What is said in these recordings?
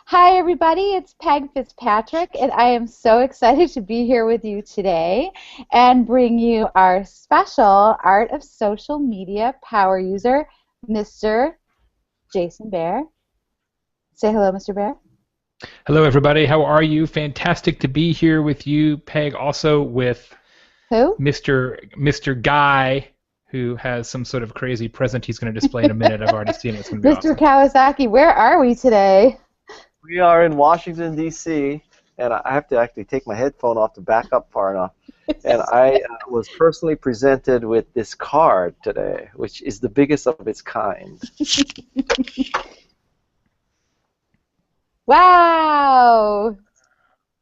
Hi, everybody. It's Peg Fitzpatrick, and I am so excited to be here with you today and bring you our special Art of Social Media power user, Mr. Jason Baer. Say hello, Mr. Baer. Hello, everybody. How are you? Fantastic to be here with you, Peg. Also with Who? Mr. Guy, who has some sort of crazy present he's going to display in a minute. I've already seen it. It's going to be Mr. awesome. Kawasaki. Where are we today? We are in Washington, D.C., and I have to actually take my headphone off to back up far enough. And I was personally presented with this card today, which is the biggest of its kind. Wow!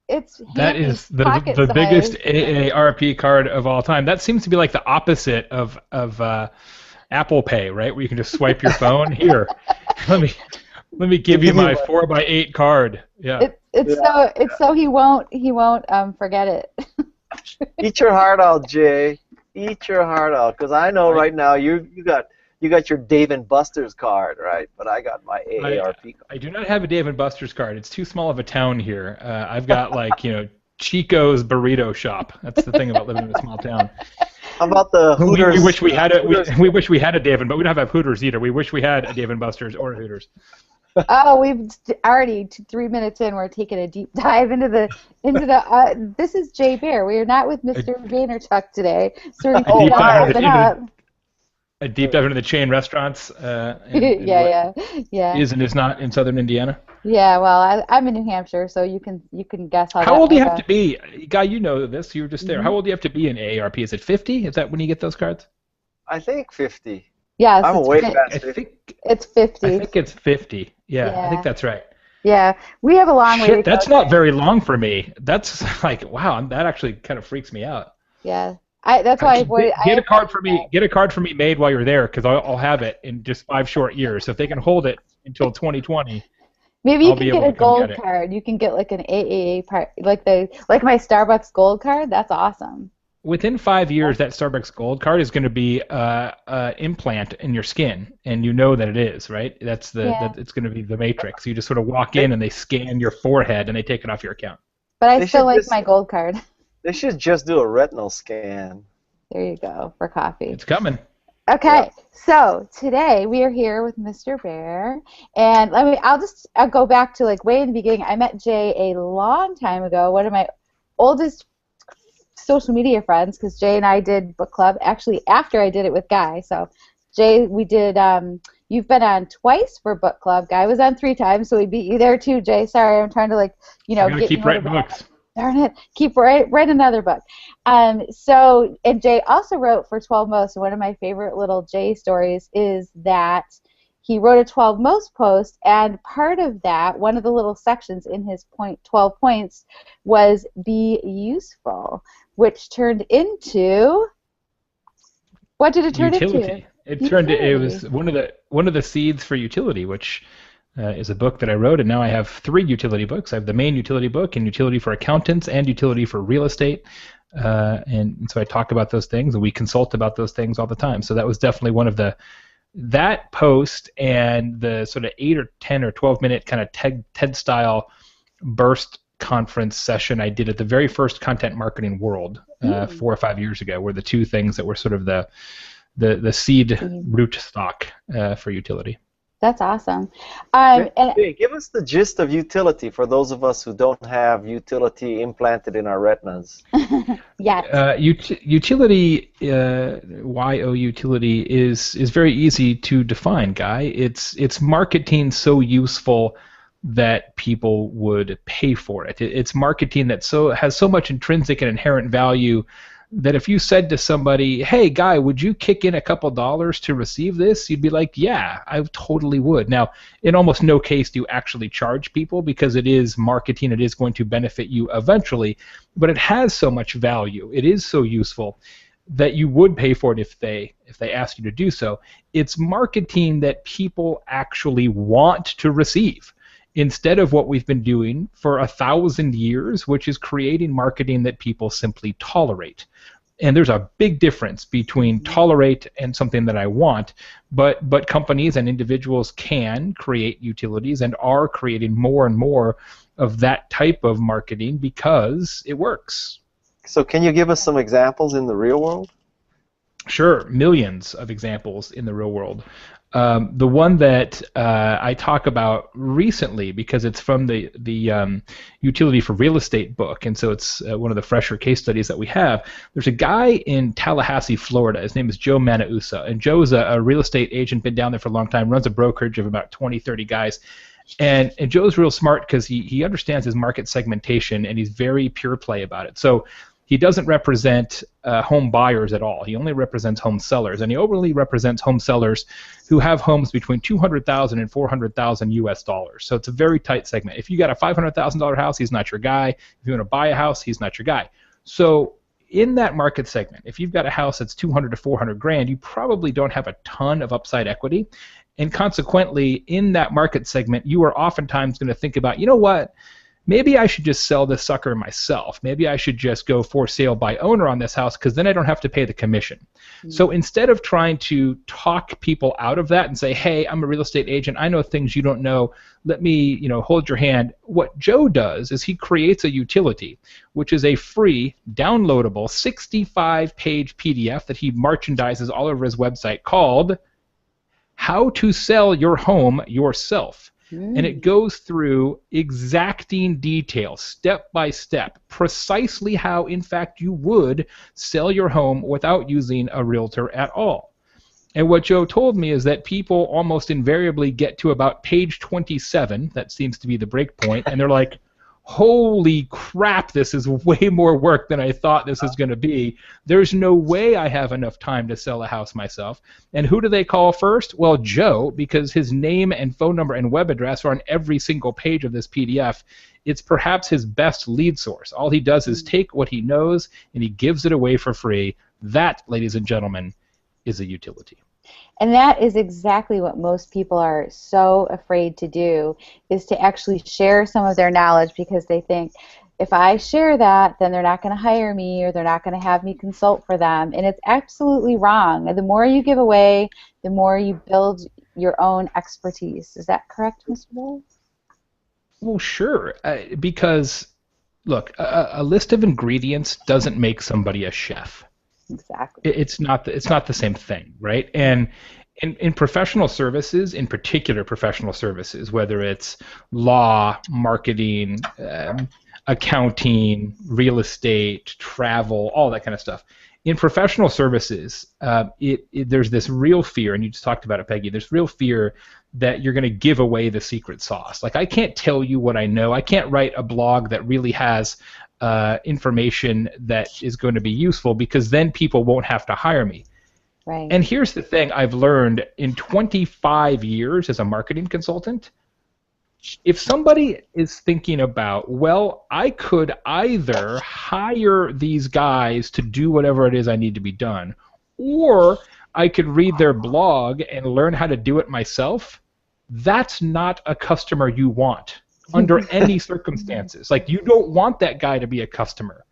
It's That handy, is the pocket the biggest size. AARP card of all time. That seems to be like the opposite of Apple Pay, right? Where you can just swipe your phone. Here, let me let me give you my 4x8 card. Yeah. It's so he won't forget it. Eat your heart out, Jay. Eat your heart out, because I know right now you got your Dave and Buster's card, right? But I got my AARP card. I do not have a Dave and Buster's card. It's too small of a town here. I've got Chico's Burrito Shop. That's the thing about living in a small town. How about the Hooters? We wish we had we wish we had a Dave and, but we don't have Hooters either. We wish we had a Dave and Buster's or a Hooters. Oh, we've already 3 minutes in. We're taking a deep dive into the. This is Jay Baer. We are not with Mr. Vaynerchuk today, so we can open up. A deep dive into the chain restaurants. Yeah. Is and is not in southern Indiana. Yeah, well, I'm in New Hampshire, so you can guess how. How old do you have to be, Guy? You know this. You were just there. How old do you have to be in AARP? Is it 50? Is that when you get those cards? I think 50. Yeah, I'm way past 50. It's 50. I think it's 50. Yeah, I think that's right. Yeah, we have a long way to go. That's not very long for me. That's like, wow, that actually kind of freaks me out. Yeah, that's why I avoided. Get a card for me. Get a card for me made while you're there, because I'll have it in just 5 short years. So if they can hold it until 2020. Maybe you can get a gold card. You can get like an AAA part, like my Starbucks gold card. That's awesome. Within 5 years, that Starbucks Gold card is going to be an implant in your skin, and you know that it is, right? It's going to be the Matrix. You just sort of walk in, and they scan your forehead, and they take it off your account. But I still like my gold card. They should just do a retinal scan. There you go, for coffee. It's coming. Okay, so today we are here with Mr. Baer, and I'll go back to like way in the beginning. I met Jay a long time ago, one of my oldest social media friends, because Jay and I did book club actually after I did it with Guy. So Jay, we did you've been on twice for book club. Guy was on 3 times, so we beat you there too, Jay. Sorry, I'm trying to get keep writing books. Darn it, write another book. And Jay also wrote for 12 Most. One of my favorite little Jay stories is that he wrote a 12 Most post, and part of that, one of the little sections in his 12 points was be useful, which turned into, what did it turn Youtility. into? It was one of the seeds for Youtility, which is a book that I wrote, and now I have 3 utility books. I have the main utility book, and Youtility for accountants, and Youtility for real estate. And so I talk about those things, and we consult about those things all the time. So that was definitely that post and the sort of 8 or 10 or 12-minute kind of TED-style burst conference session I did at the very first Content Marketing World 4 or 5 years ago were the 2 things that were sort of the seed root stock for Youtility. That's awesome. Hey, give us the gist of Youtility for those of us who don't have Youtility implanted in our retinas. Yes. Youtility, Youtility is very easy to define, Guy. It's marketing so useful that people would pay for it. It's marketing that has so much intrinsic and inherent value that if you said to somebody, hey, Guy, would you kick in a couple dollars to receive this? You'd be like, yeah, I totally would. Now, in almost no case do you actually charge people, because it is marketing. It is going to benefit you eventually, but it has so much value. It is so useful that you would pay for it if they asked you to do so. It's marketing that people actually want to receive, instead of what we've been doing for 1,000 years, which is creating marketing that people simply tolerate. And there's a big difference between tolerate and something that I want, but companies and individuals can create utilities and are creating more and more of that type of marketing because it works. So can you give us some examples in the real world? Sure, millions of examples in the real world. The one that I talk about recently, because it's from the Utility for Real Estate book, and so it's one of the fresher case studies that we have. There's a guy in Tallahassee, Florida. His name is Joe Manausa, and Joe's a real estate agent, been down there for a long time, runs a brokerage of about 20, 30 guys. And Joe's real smart because he understands his market segmentation, and he's very pure play about it. So he doesn't represent home buyers at all. He only represents home sellers, and he only represents home sellers who have homes between $200,000 and $400,000 US dollars. So it's a very tight segment. If you got a $500,000 house, he's not your guy. If you want to buy a house, he's not your guy. So in that market segment, if you've got a house that's 200 to 400 grand, you probably don't have a ton of upside equity, and consequently, in that market segment, you are oftentimes going to think about, you know what? Maybe I should just sell this sucker myself. Maybe I should just go for sale by owner on this house because then I don't have to pay the commission. Mm-hmm. So instead of trying to talk people out of that and say, hey, I'm a real estate agent, I know things you don't know, let me hold your hand, what Joe does is he creates a utility, which is a free, downloadable, 65-page PDF that he merchandises all over his website called How to Sell Your Home Yourself. And it goes through exacting detail, step by step, precisely how, in fact, you would sell your home without using a realtor at all. And what Joe told me is that people almost invariably get to about page 27, that seems to be the break point, and they're like, holy crap, this is way more work than I thought this was going to be. There's no way I have enough time to sell a house myself. And who do they call first? Well, Joe, because his name and phone number and web address are on every single page of this PDF. It's perhaps his best lead source. All he does is take what he knows and he gives it away for free. That, ladies and gentlemen, is a utility. And that is exactly what most people are so afraid to do, is to actually share some of their knowledge, because they think, if I share that, then they're not going to hire me, or they're not going to have me consult for them. And it's absolutely wrong. The more you give away, the more you build your own expertise. Is that correct, Mr. Baer? Well, sure. Because, look, a list of ingredients doesn't make somebody a chef. Exactly. It's not the same thing, right? And in professional services, in particular professional services, whether it's law, marketing, accounting, real estate, travel, all that kind of stuff. In professional services, there's this real fear, and you just talked about it, Peggy, there's real fear that you're going to give away the secret sauce. Like, I can't tell you what I know. I can't write a blog that really has information that is going to be useful, because then people won't have to hire me. Right. And here's the thing I've learned in 25 years as a marketing consultant. If somebody is thinking about, well, I could either hire these guys to do whatever it is I need to be done, or I could read their blog and learn how to do it myself, that's not a customer you want under any circumstances. Like, you don't want that guy to be a customer,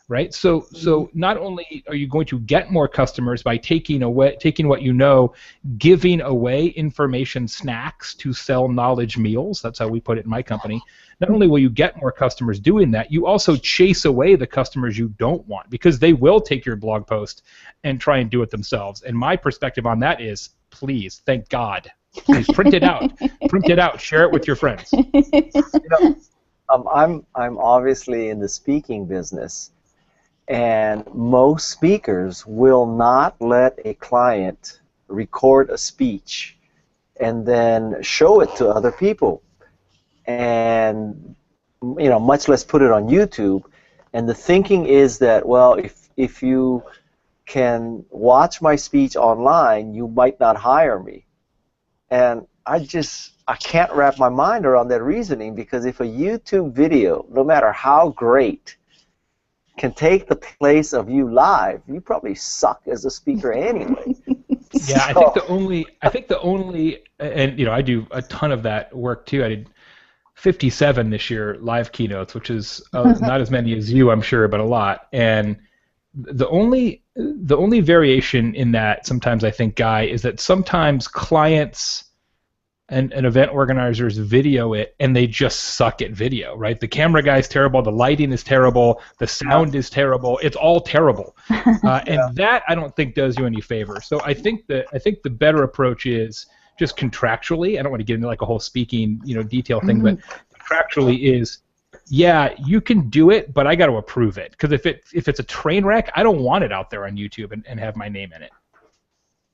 right? So not only are you going to get more customers by taking what you know, giving away information snacks to sell knowledge meals, that's how we put it in my company, not only will you get more customers doing that, you also chase away the customers you don't want, because they will take your blog post and try and do it themselves. And my perspective on that is, please, thank God. Please print it out. Print it out. Share it with your friends. I'm obviously in the speaking business, and most speakers will not let a client record a speech and then show it to other people, and much less put it on YouTube. And the thinking is that, well, if you can watch my speech online, you might not hire me. And I can't wrap my mind around that reasoning, because if a YouTube video, no matter how great, can take the place of you live, you probably suck as a speaker anyway. Yeah, I think the only, and I do a ton of that work too. I did 57 this year live keynotes, which is not as many as you, I'm sure, but a lot. And the only the only variation in that sometimes I think, Guy, is that sometimes clients and event organizers video it and they just suck at video, right? The camera guy's terrible, the lighting is terrible, the sound is terrible, it's all terrible. And that I don't think does you any favor. So I think the better approach is just contractually. I don't want to get into like a whole speaking, detail thing, but contractually is, yeah, you can do it, but I got to approve it. Because if it's a train wreck, I don't want it out there on YouTube and have my name in it.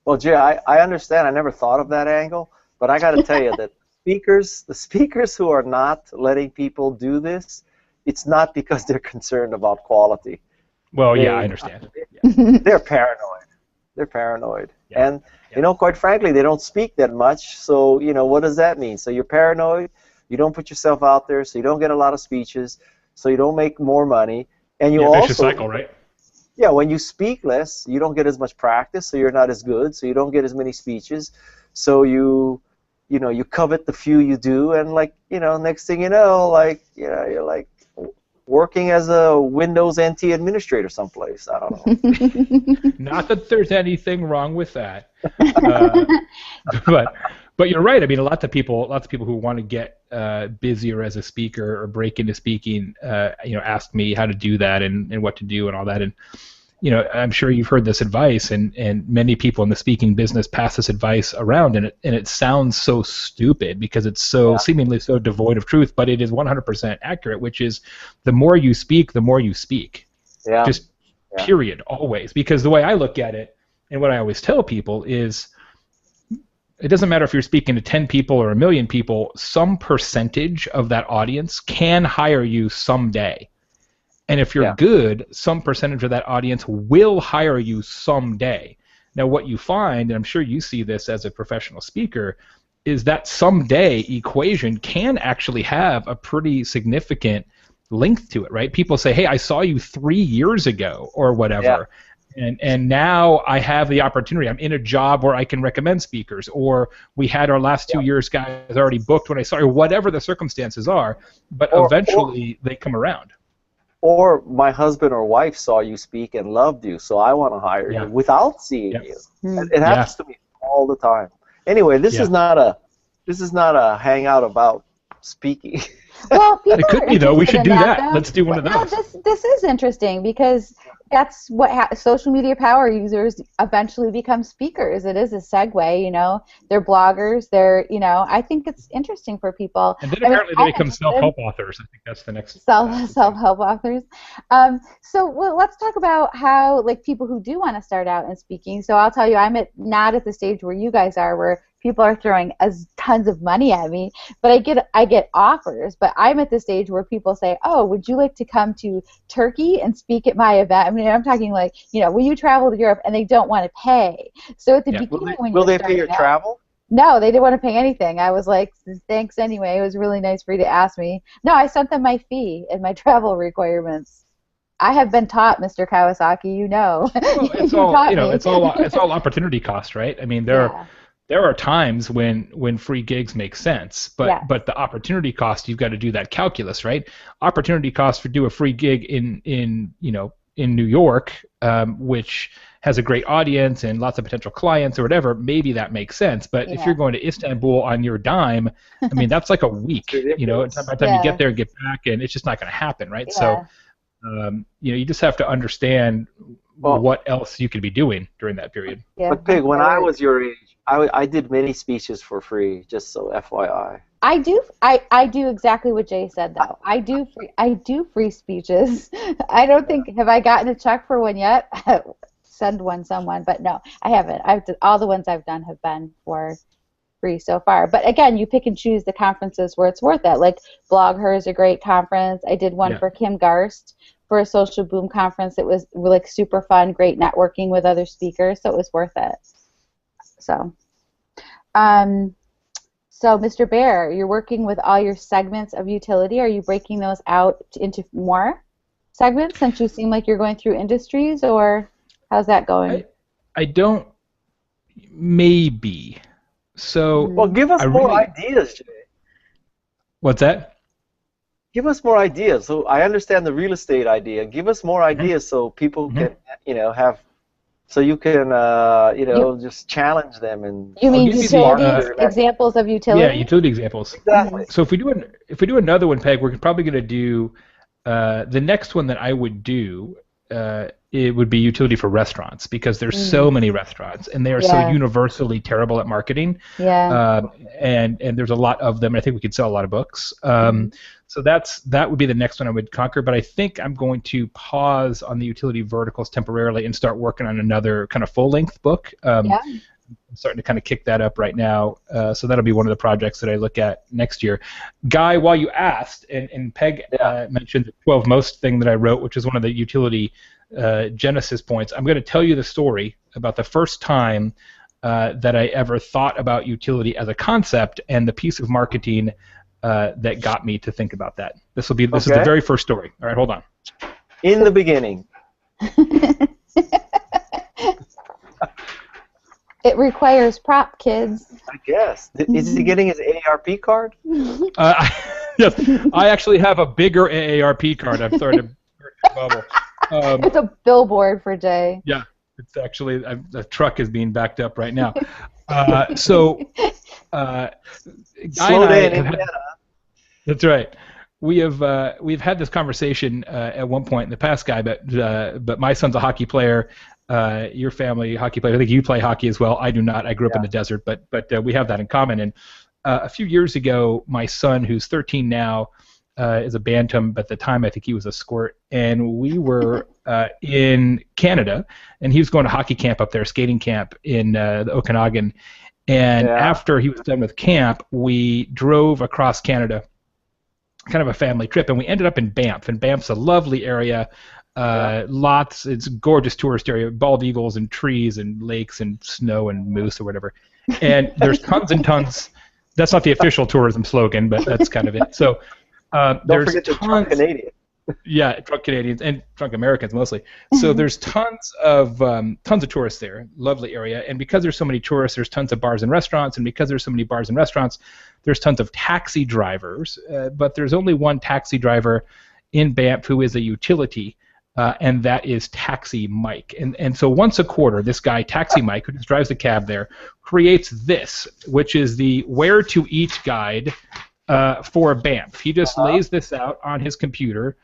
Well, Jay, I understand. I never thought of that angle, but I got to tell you that the speakers who are not letting people do this, it's not because they're concerned about quality. Well, yeah, I understand. They're paranoid. They're paranoid. Yeah. And, quite frankly, they don't speak that much. So, what does that mean? So you're paranoid. You don't put yourself out there, so you don't get a lot of speeches, so you don't make more money, and you also, vicious cycle, right? Yeah, when you speak less, you don't get as much practice, so you're not as good, so you don't get as many speeches, so you covet the few you do, and next thing you know, you're like working as a Windows NT administrator someplace. I don't know. Not that there's anything wrong with that, but you're right. I mean, lots of people who want to get busier as a speaker or break into speaking, ask me how to do that and what to do and all that. And I'm sure you've heard this advice, and many people in the speaking business pass this advice around, and it sounds so stupid because it's so seemingly so devoid of truth, but it is 100% accurate, which is the more you speak, the more you speak. Yeah. Just period, always. Because the way I look at it, and what I always tell people is, it doesn't matter if you're speaking to 10 people or 1 million people, some percentage of that audience can hire you someday. And if you're good, some percentage of that audience will hire you someday. Now, what you find, and I'm sure you see this as a professional speaker, is that someday equation can actually have a pretty significant length to it, right? People say, hey, I saw you 3 years ago or whatever. Yeah. And now I have the opportunity. I'm in a job where I can recommend speakers, or we had our last 2 years guys already booked when I saw you, whatever the circumstances are, but eventually they come around. Or my husband or wife saw you speak and loved you, so I want to hire you without seeing you. It happens to me all the time. Anyway, this is not a hangout about speaking. Well, it could be though. We should do that. Let's do one of those. No, this is interesting because that's what social media power users eventually become speakers. It is a segue, They're bloggers. They're, I think it's interesting for people. And then apparently they become self-help authors. I think that's the next. Self-help authors. So let's talk about how people who do want to start out in speaking. So I'll tell you, I'm not at the stage where you guys are, where people are throwing tons of money at me, but I get offers. But I'm at the stage where people say, "Oh, would you like to come to Turkey and speak at my event?" I mean, I'm talking will you travel to Europe? And they don't want to pay. So at the beginning, will they pay your travel? No, they didn't want to pay anything. I was like, "Thanks anyway." It was really nice for you to ask me. No, I sent them my fee and my travel requirements. I have been taught, Mr. Kawasaki. Well, it's all it's all opportunity cost, right? I mean, there are times when free gigs make sense, but the opportunity cost, you've got to do that calculus, right? Opportunity cost for do a free gig in New York, which has a great audience and lots of potential clients or whatever, maybe that makes sense. But if you're going to Istanbul on your dime, I mean, that's like a week. By the time you get there and get back, and it's just not going to happen, right? Yeah. So, you just have to understand what else you could be doing during that period. Yeah. But Pig, when I was your age, I did many speeches for free, just so FYI. I do exactly what Jay said though. I do free speeches. I don't think, have I gotten a check for one yet? Send someone, but no, I haven't. All the ones I've done have been for free so far. But again, you pick and choose the conferences where it's worth it. Like Blog Her is a great conference. I did one for Kim Garst for a Social Boom conference. It was super fun, great networking with other speakers, so it was worth it. So, Mr. Baer, you're working with all your segments of Youtility. Are you breaking those out into more segments since you seem like you're going through industries, or how's that going? I don't. Maybe. So. Well, give us more ideas, Jay. What's that? Give us more ideas. So I understand the real estate idea. Give us more ideas so people can, have so you can just challenge them and. You mean give you utilities, the, examples of utility? Yeah, utility examples. Exactly. So if we do another one, Peg, we're probably going to do the next one that I would do. It would be utility for restaurants because there's so many restaurants and they are so universally terrible at marketing. Yeah. And there's a lot of them. I think we could sell a lot of books. So that would be the next one I would conquer. But I think I'm going to pause on the utility verticals temporarily and start working on another kind of full-length book. I'm starting to kind of kick that up right now. So that'll be one of the projects that I look at next year. Guy, while you asked, and Peg mentioned the 12 most thing that I wrote, which is one of the utility genesis points, I'm going to tell you the story about the first time that I ever thought about utility as a concept and the piece of marketing that got me to think about that. This is the very first story. All right, hold on. In the beginning. It requires prop, kids. I guess. Is he getting his AARP card? Yes, I actually have a bigger AARP card. I'm starting to burst the bubble. It's a billboard for Jay. Yeah, it's actually the truck is being backed up right now. Slow day in Indiana. That's right. We've had this conversation at one point in the past, Guy, but my son's a hockey player. Your family hockey player. I think you play hockey as well. I do not. I grew up in the desert, but we have that in common. And a few years ago, my son, who's 13 now, is a bantam, but at the time I think he was a squirt, and we were in Canada, and he was going to hockey camp up there, skating camp in the Okanagan. And after he was done with camp, we drove across Canada, kind of a family trip, and we ended up in Banff. And Banff's a lovely area. It's a gorgeous tourist area, bald eagles and trees and lakes and snow and moose or whatever. And there's tons and tons. That's not the official tourism slogan, but that's kind of it. So don't forget the drunk Canadian. Yeah, drunk Canadians and drunk Americans mostly. So there's tons of tourists there. Lovely area. And because there's so many tourists, there's tons of bars and restaurants. And because there's so many bars and restaurants, there's tons of taxi drivers. But there's only one taxi driver in Banff who is a utility. And that is Taxi Mike. And so once a quarter, this guy, Taxi Mike, who just drives the cab there, creates this, which is the Where to Eat guide for Banff. He just lays this out on his computer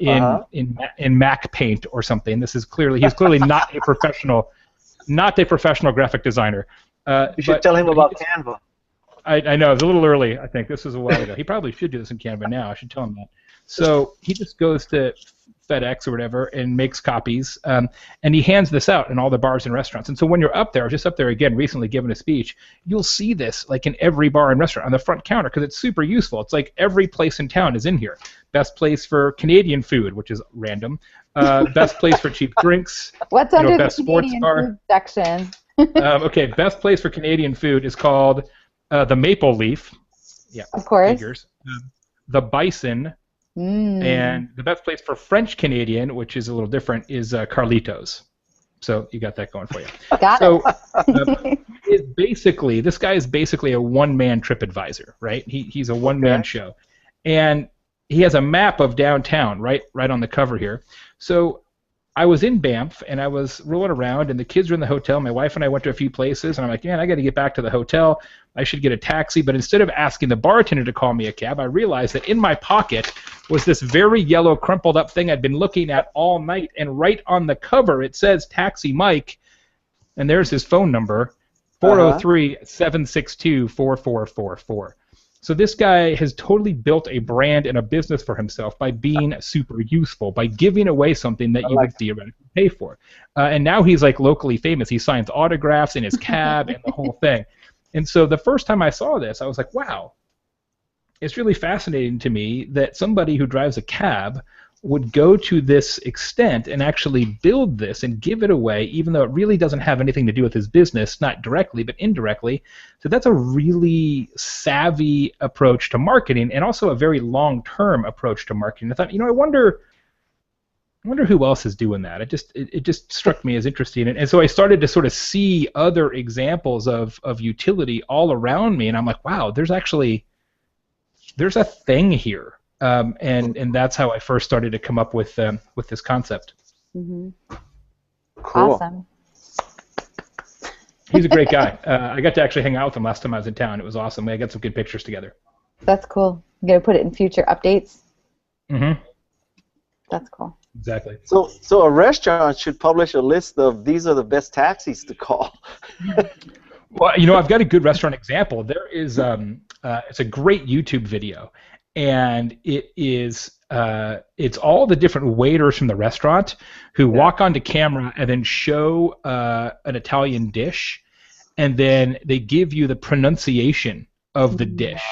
in Mac Paint or something. He's clearly not a professional graphic designer. You should tell him about Canva. I know, it's a little early, I think. This was a while ago. He probably should do this in Canva now. I should tell him that. So he just goes to FedEx or whatever and makes copies, and he hands this out in all the bars and restaurants. And so when you're up there, I was just up there again recently giving a speech, you'll see this like in every bar and restaurant on the front counter because it's super useful. It's like every place in town is in here. Best place for Canadian food, which is random. Best place for cheap drinks. What's under best the sports Canadian bar food section? Okay, best place for Canadian food is called the Maple Leaf. Yeah, of course. Figures. The Bison. And the best place for French Canadian, which is a little different, is Carlitos. So you got that going for you. Got it. This guy is basically a one-man trip advisor, right? He's a one-man show, and he has a map of downtown right on the cover here. So I was in Banff, and I was rolling around, and the kids were in the hotel. My wife and I went to a few places, and I'm like, man, I got to get back to the hotel. I should get a taxi. But instead of asking the bartender to call me a cab, I realized that in my pocket was this very yellow, crumpled up thing I'd been looking at all night, and right on the cover it says Taxi Mike, and there's his phone number, 403-762-4444. So this guy has totally built a brand and a business for himself by being super useful, by giving away something that you would theoretically pay for. And now he's like locally famous. He signs autographs in his cab and the whole thing. And so the first time I saw this, I was like, wow, it's really fascinating to me that somebody who drives a cab would go to this extent and actually build this and give it away, even though it really doesn't have anything to do with his business, not directly, but indirectly. So that's a really savvy approach to marketing and also a very long-term approach to marketing. I thought, I wonder who else is doing that. It just struck me as interesting. And so I started to sort of see other examples of utility all around me, and I'm like, wow, there's a thing here. And that's how I first started to come up with this concept. Mm-hmm. Cool. Awesome. He's a great guy. I got to actually hang out with him last time I was in town. It was awesome. I got some good pictures together. That's cool. You gonna put it in future updates? Mm-hmm. That's cool. Exactly. So a restaurant should publish a list of these are the best taxis to call. Well, I've got a good restaurant example. There is it's a great YouTube video, and it's all the different waiters from the restaurant who walk onto camera and then show an Italian dish, and then they give you the pronunciation of the dish.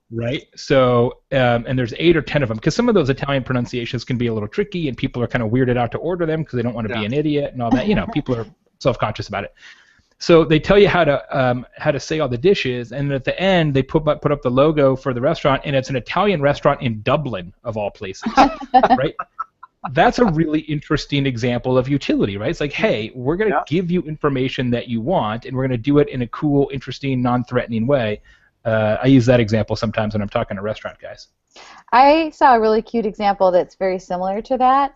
Right. So, and there's 8 or 10 of them, because some of those Italian pronunciations can be a little tricky, and people are kind of weirded out to order them because they don't want to be an idiot and all that. People are self-conscious about it. So they tell you how to say all the dishes, and at the end they put up the logo for the restaurant, and it's an Italian restaurant in Dublin, of all places. Right. That's a really interesting example of utility, right? It's like, hey, we're going to give you information that you want, and we're going to do it in a cool, interesting, non-threatening way. I use that example sometimes when I'm talking to restaurant guys. I saw a really cute example that's very similar to that,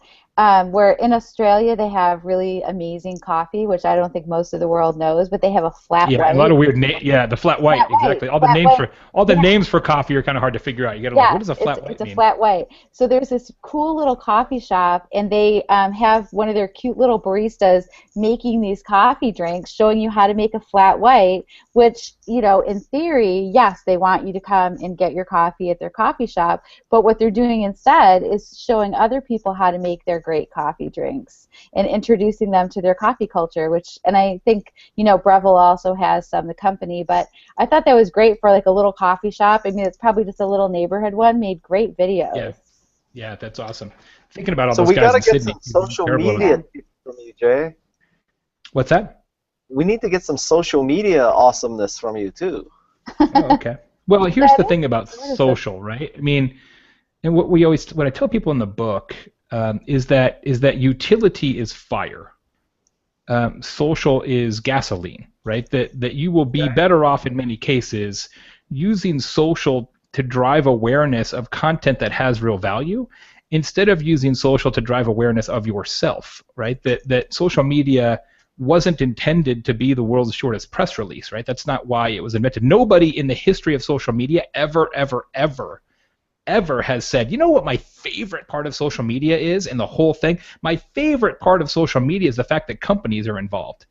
where in Australia they have really amazing coffee, which I don't think most of the world knows, but they have a flat white. Yeah, a lot of weird names. Yeah, the flat white, exactly. All the names for coffee are kind of hard to figure out. You got to what does a flat white mean? It's a flat white. So there's this cool little coffee shop, and they have one of their cute little baristas making these coffee drinks, showing you how to make a flat white, which, in theory, yes, they want you to come and get your coffee at their coffee shop, but what they're doing instead is showing other people how to make their great coffee drinks and introducing them to their coffee culture, and I think, Breville also has some, the company, but I thought that was great for like a little coffee shop. I mean, it's probably just a little neighborhood one, made great videos. Yeah, that's awesome. Thinking about all those guys in Sydney. So we got to get some social media from you, Jay. What's that? We need to get some social media awesomeness from you, too. Oh, okay. Well, here's the thing about social, right? I mean, and what I tell people in the book is that utility is fire. Social is gasoline, right? That you will be better off in many cases using social to drive awareness of content that has real value instead of using social to drive awareness of yourself, right? That social media wasn't intended to be the world's shortest press release, right? That's not why it was invented. Nobody in the history of social media ever has said, you know what my favorite part of social media is and the whole thing? My favorite part of social media is the fact that companies are involved.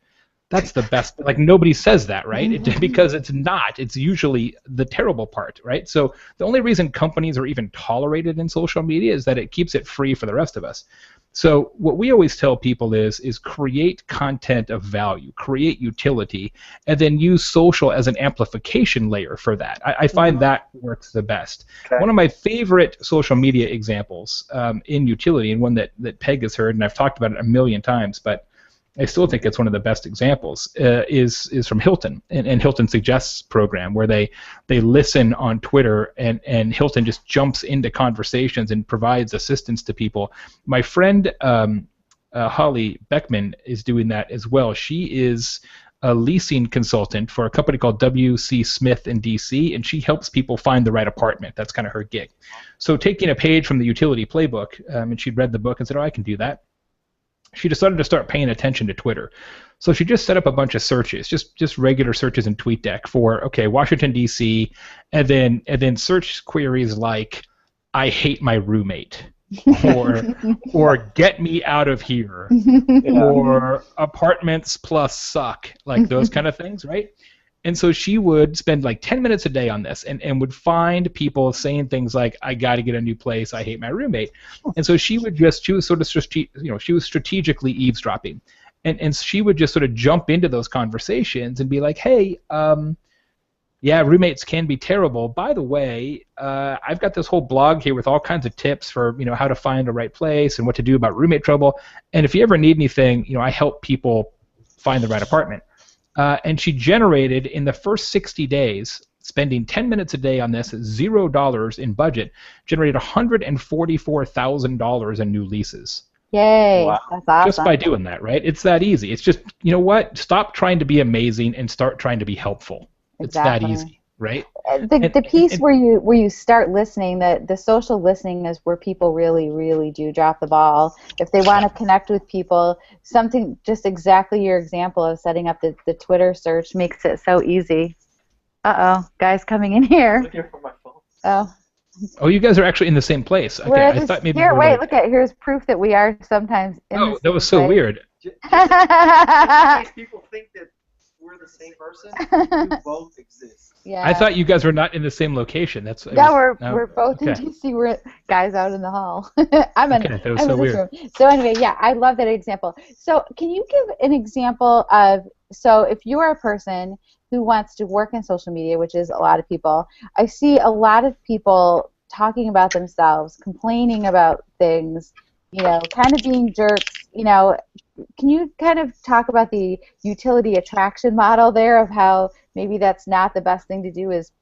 That's the best. Like, nobody says that, right? Because it's not. It's usually the terrible part, right? So the only reason companies are even tolerated in social media is that it keeps it free for the rest of us. So what we always tell people is create content of value, create utility, and then use social as an amplification layer for that. I find that works the best. Okay. One of my favorite social media examples in utility, and one that Peg has heard, and I've talked about it a million times, but I still think it's one of the best examples, is from Hilton and Hilton Suggests program, where they listen on Twitter and Hilton just jumps into conversations and provides assistance to people. My friend Holly Beckman is doing that as well. She is a leasing consultant for a company called W.C. Smith in D.C., and she helps people find the right apartment. That's kind of her gig. So taking a page from the utility playbook, and she'd read the book and said, oh, I can do that. She decided to start paying attention to Twitter. So she just set up a bunch of searches, just regular searches in TweetDeck for, okay, Washington, D.C., and then search queries like, I hate my roommate, or get me out of here, or apartments plus suck, like those kind of things, right? And so she would spend like 10 minutes a day on this and would find people saying things like, I got to get a new place, I hate my roommate. And so she was sort of she was strategically eavesdropping. And she would just sort of jump into those conversations and be like, hey, yeah, roommates can be terrible. By the way, I've got this whole blog here with all kinds of tips for, how to find the right place and what to do about roommate trouble. And if you ever need anything, I help people find the right apartment. And she generated, in the first 60 days, spending 10 minutes a day on this, $0 in budget, generated $144,000 in new leases. Yay, wow. That's awesome. Just by doing that, right? It's that easy. It's just, you know what? Stop trying to be amazing and start trying to be helpful. Exactly. It's that easy. right? The piece where you start listening, the social listening is where people really do drop the ball. If they want to connect with people, something just exactly your example of setting up the Twitter search makes it so easy. Guys coming in here. Looking for my phone. Oh, you guys are actually in the same place. Okay, I thought maybe here. you were Wait, like, look at here's proof that we are sometimes in the same that was so place. weird. Just in case people think that we're the same person, we both exist. Yeah. I thought you guys were not in the same location. We're both in okay. DC. We're guys out in the hall. I'm in That was I'm so in this weird. room. So anyway, yeah, I love that example. So can you give an example of, so if you're a person who wants to work in social media, which is a lot of people, I see a lot of people talking about themselves, complaining about things, kind of being jerks, Can you kind of talk about the utility attraction model there of how maybe that's not the best thing to do is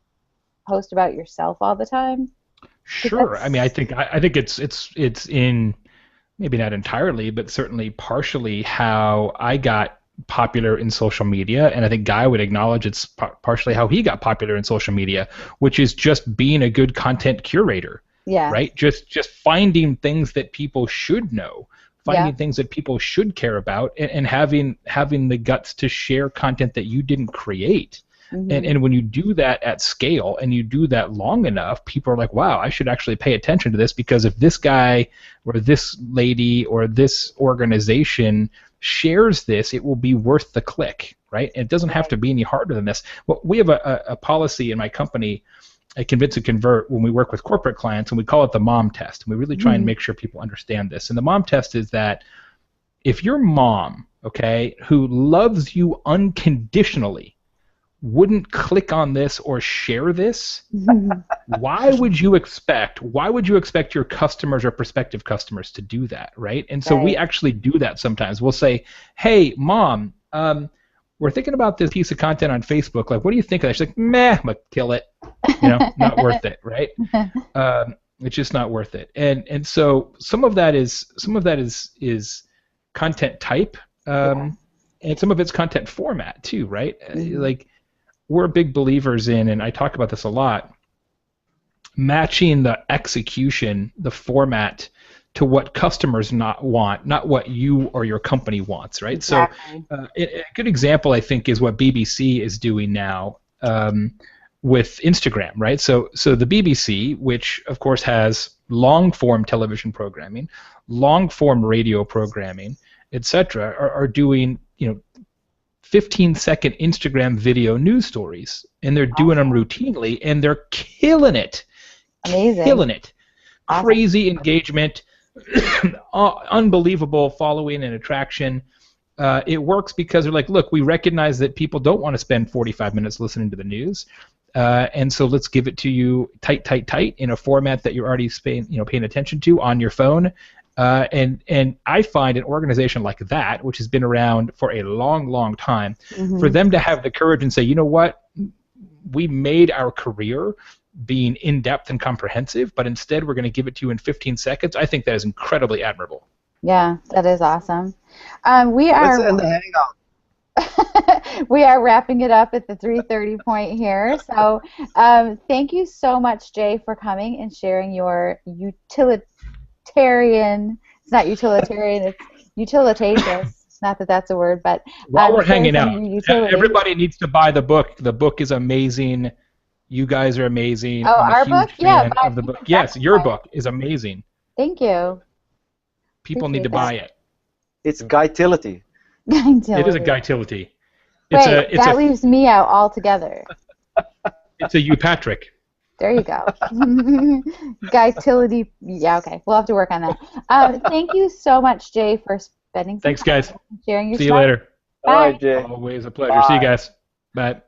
post about yourself all the time? Sure. I mean, I think it's in, maybe not entirely, but certainly partially how I got popular in social media, and I think Guy would acknowledge it's partially how he got popular in social media, which is just being a good content curator. Yeah. Right? Just finding things that people should know, finding things that people should care about, and having the guts to share content that you didn't create. Mm-hmm. And when you do that at scale and you do that long enough, people are like, wow, I should actually pay attention to this, because if this guy or this lady or this organization shares this, it will be worth the click, right? And it doesn't have to be any harder than this. Well, we have a policy in my company at Convince and Convert when we work with corporate clients, and we call it the mom test. And we really try and make sure people understand this. And the mom test is that if your mom, okay, who loves you unconditionally, wouldn't click on this or share this, why would you expect your customers or prospective customers to do that, right? And so we actually do that sometimes. We'll say, hey, Mom, we're thinking about this piece of content on Facebook. Like, what do you think of that? She's like, meh, I'm gonna kill it. Not worth it, right? It's just not worth it. And so some of that is content type, and some of it's content format too, right? Like, we're big believers in, and I talk about this a lot, matching the execution, the format, to what customers not what you or your company wants, right? Exactly. So a good example, I think, is what BBC is doing now with Instagram, right? So the BBC, which of course has long-form television programming, long-form radio programming, etc., are doing 15-second Instagram video news stories, and they're doing them routinely, and they're killing it. Amazing. Killing it. Awesome. Crazy engagement, unbelievable following and attraction. It works because they're like, look, we recognize that people don't want to spend 45 minutes listening to the news, and so let's give it to you tight in a format that you're already paying attention to on your phone. And I find an organization like that, which has been around for a long time, for them to have the courage and say, you know what, we made our career being in-depth and comprehensive, but instead we're going to give it to you in 15 seconds, I think that is incredibly admirable. Yeah, that is awesome. Let's end the hangout. We are wrapping it up at the 3:30 point here. So thank you so much, Jay, for coming and sharing your it's not utilitarian, it's utilitarious. Not that that's a word, but while we're hanging out, everybody needs to buy the book. The book is amazing. You guys are amazing. Oh, I'm a our huge book? fan Yeah, of the book. Yes, your book is amazing. Thank you. People need to buy it. It's Guytility. It is a Guytility. That leaves me out altogether. It's a Fitzpatrick. There you go. Guytility. Yeah, okay. We'll have to work on that. Thank you so much, Jay, for spending some time guys. Sharing your See stuff. you later. Bye. All right, Jay. Always a pleasure. Bye. See you guys. Bye.